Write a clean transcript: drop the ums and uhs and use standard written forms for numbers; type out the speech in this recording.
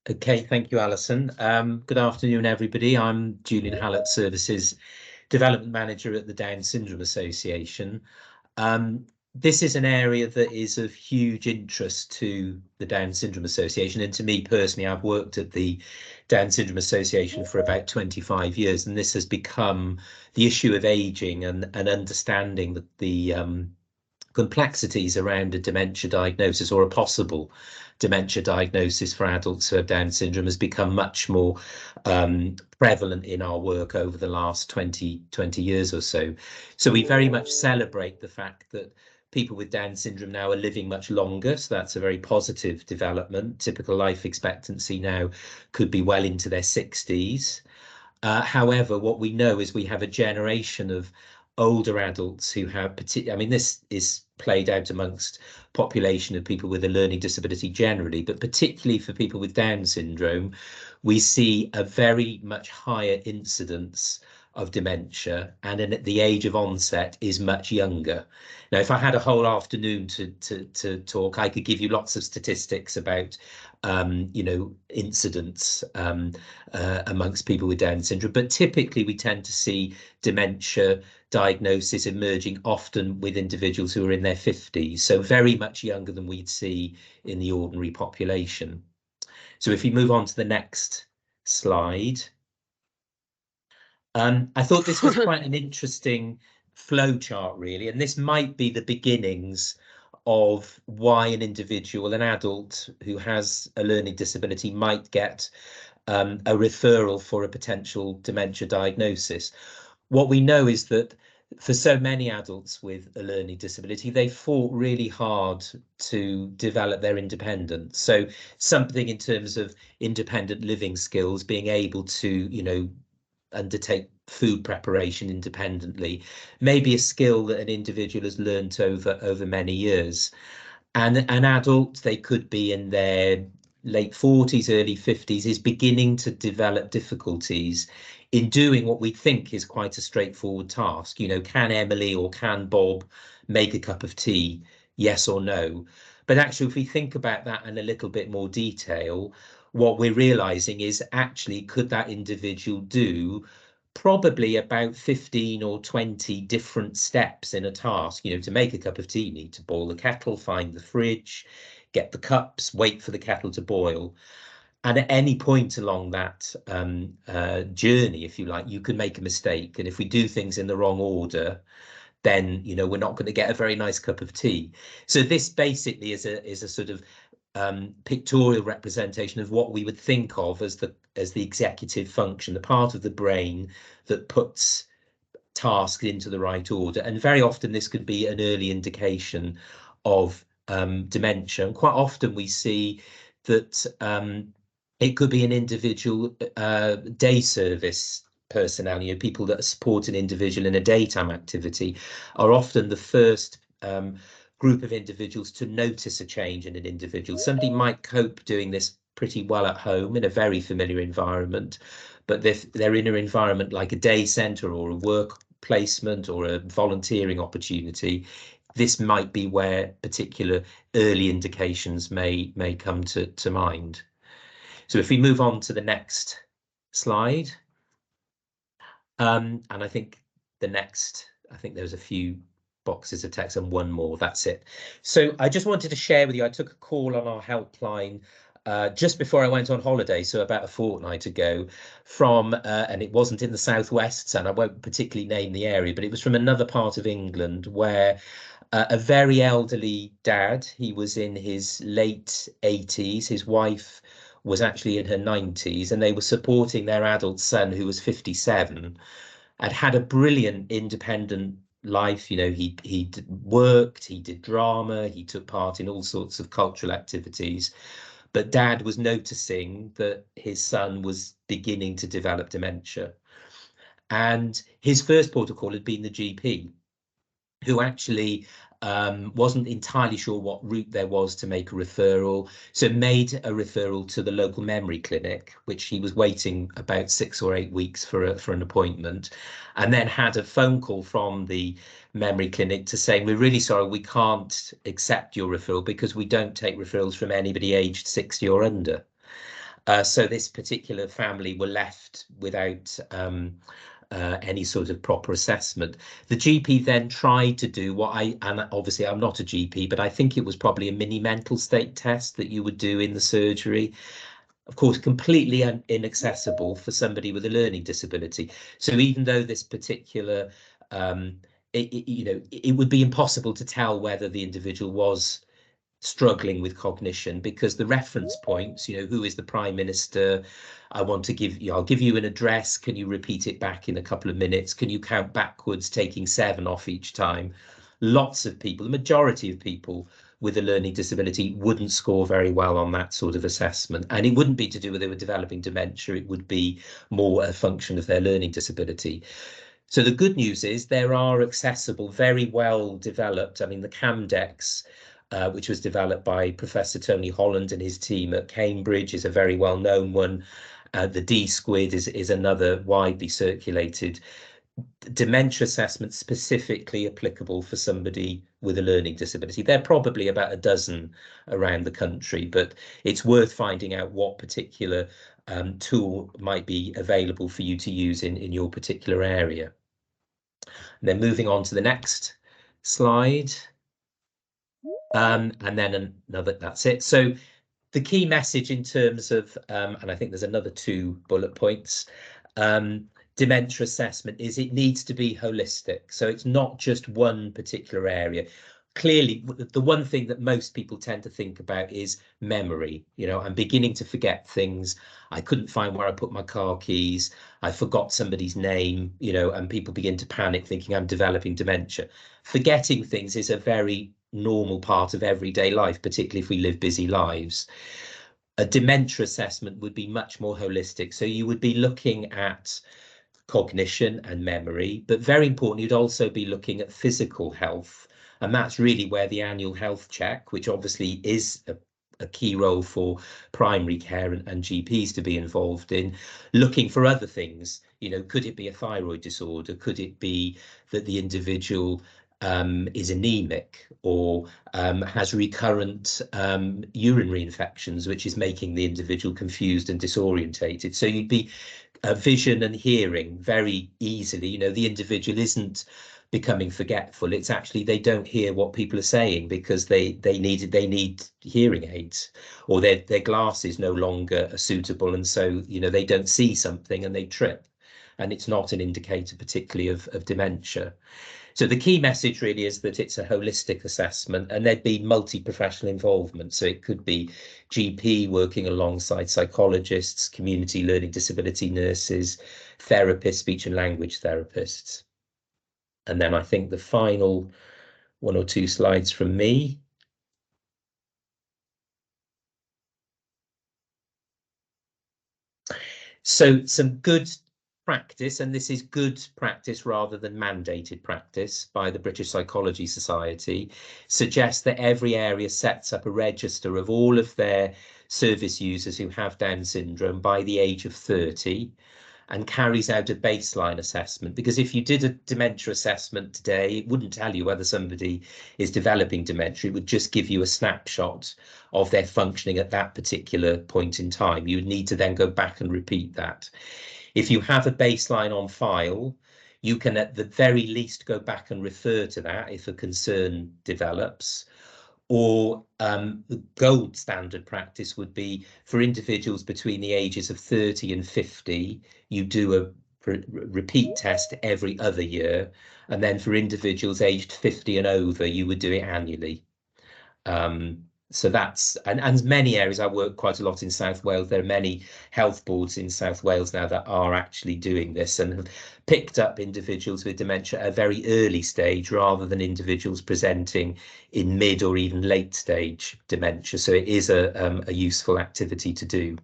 Okay, thank you, Alison. Good afternoon, everybody. I'm Julian Hallett, Services Development Manager at the Down Syndrome Association. This is an area that is of huge interest to the Down Syndrome Association, and to me personally, I've worked at the Down Syndrome Association for about 25 years, and this has become the issue of aging and understanding the complexities around a dementia diagnosis or a possible dementia diagnosis for adults who have Down syndrome has become much more prevalent in our work over the last 20 years or so. So we very much celebrate the fact that people with Down syndrome now are living much longer. So that's a very positive development. Typical life expectancy now could be well into their 60s. However, what we know is we have a generation of older adults who have I mean, this is played out amongst population of people with a learning disability generally, but particularly for people with Down syndrome, we see a very much higher incidence of dementia, and at the age of onset is much younger. Now, if I had a whole afternoon to talk, I could give you lots of statistics about incidents amongst people with Down syndrome, but typically we tend to see dementia diagnosis emerging often with individuals who are in their 50s, so very much younger than we'd see in the ordinary population. So if we move on to the next slide. I thought this was quite an interesting flow chart, really, and this might be the beginnings of why an individual, an adult who has a learning disability, might get a referral for a potential dementia diagnosis. What we know is that for so many adults with a learning disability, they fought really hard to develop their independence. So something in terms of independent living skills, being able to, undertake food preparation independently, maybe a skill that an individual has learnt over many years. And an adult, they could be in their late 40s, early 50s, is beginning to develop difficulties in doing what we think is quite a straightforward task. Can Emily or can Bob make a cup of tea? Yes or no? But actually, if we think about that in a little bit more detail, what we're realizing is actually, could that individual do probably about 15 or 20 different steps in a task? To make a cup of tea, you need to boil the kettle, find the fridge, get the cups, wait for the kettle to boil. And at any point along that journey, if you like, you can make a mistake. And if we do things in the wrong order, then we're not going to get a very nice cup of tea. So this basically is a sort of pictorial representation of what we would think of as the executive function, the part of the brain that puts tasks into the right order. And very often this could be an early indication of dementia. And quite often we see that it could be an individual day service personnel. People that support an individual in a daytime activity are often the first group of individuals to notice a change in an individual. Somebody might cope doing this pretty well at home in a very familiar environment, but if they're in an environment like a day centre or a work placement or a volunteering opportunity, this might be where particular early indications may come to mind. So if we move on to the next slide, and I think there's a few boxes of text and one more, that's it. So I just wanted to share with you, I took a call on our helpline just before I went on holiday, so about a fortnight ago, from and it wasn't in the southwest, and I won't particularly name the area, but it was from another part of England where a very elderly dad, he was in his late 80s, his wife was actually in her 90s, and they were supporting their adult son who was 57 and had a brilliant independent life. He worked, he did drama, he took part in all sorts of cultural activities, but dad was noticing that his son was beginning to develop dementia, and his first port of call had been the GP, who actually wasn't entirely sure what route there was to make a referral, so made a referral to the local memory clinic, which he was waiting about 6 or 8 weeks for an appointment, and then had a phone call from the memory clinic to saying, we're really sorry, we can't accept your referral because we don't take referrals from anybody aged 60 or under. So this particular family were left without any sort of proper assessment. The GP then tried to do and obviously I'm not a GP, but I think it was probably a mini mental state test that you would do in the surgery. Of course, completely inaccessible for somebody with a learning disability. So even though this particular, it would be impossible to tell whether the individual was struggling with cognition, because the reference points, who is the Prime Minister? I'll give you an address. Can you repeat it back in a couple of minutes? Can you count backwards, taking 7 off each time? Lots of people, the majority of people with a learning disability, wouldn't score very well on that sort of assessment. And it wouldn't be to do with they were developing dementia. It would be more a function of their learning disability. So the good news is there are accessible, very well developed, I mean, the CAMDEX, which was developed by Professor Tony Holland and his team at Cambridge, is a very well-known one. The D-Squid is another widely circulated dementia assessment specifically applicable for somebody with a learning disability. There are probably about a dozen around the country, but it's worth finding out what particular tool might be available for you to use in your particular area. And then moving on to the next slide. And then another, that's it. So the key message in terms of, and I think there's another 2 bullet points, dementia assessment is it needs to be holistic. So it's not just one particular area. Clearly, the one thing that most people tend to think about is memory. I'm beginning to forget things. I couldn't find where I put my car keys. I forgot somebody's name, and people begin to panic thinking I'm developing dementia. Forgetting things is a very normal part of everyday life, particularly if we live busy lives. A dementia assessment would be much more holistic. So you would be looking at cognition and memory, but very important, you'd also be looking at physical health. And that's really where the annual health check, which obviously is a key role for primary care and GPs to be involved in, looking for other things. Could it be a thyroid disorder? Could it be that the individual is anemic or has recurrent urinary infections, which is making the individual confused and disorientated? So you'd be vision and hearing very easily. The individual isn't becoming forgetful. It's actually they don't hear what people are saying because they need hearing aids, or their glasses no longer are suitable, and so they don't see something and they trip, and it's not an indicator particularly of dementia. So the key message really is that it's a holistic assessment, and there'd be multi-professional involvement. So it could be GP working alongside psychologists, community learning disability nurses, therapists, speech and language therapists. And then I think the final 1 or 2 slides from me. So some good practice, and this is good practice rather than mandated practice by the British Psychology Society, suggests that every area sets up a register of all of their service users who have Down syndrome by the age of 30 and carries out a baseline assessment. Because if you did a dementia assessment today, it wouldn't tell you whether somebody is developing dementia. It would just give you a snapshot of their functioning at that particular point in time. You would need to then go back and repeat that. If you have a baseline on file, you can at the very least go back and refer to that if a concern develops. Or the gold standard practice would be for individuals between the ages of 30 and 50, you do a repeat test every other year. And then for individuals aged 50 and over, you would do it annually. So that's, and many areas, I work quite a lot in South Wales. There are many health boards in South Wales now that are actually doing this and have picked up individuals with dementia at a very early stage rather than individuals presenting in mid or even late stage dementia. So it is a useful activity to do.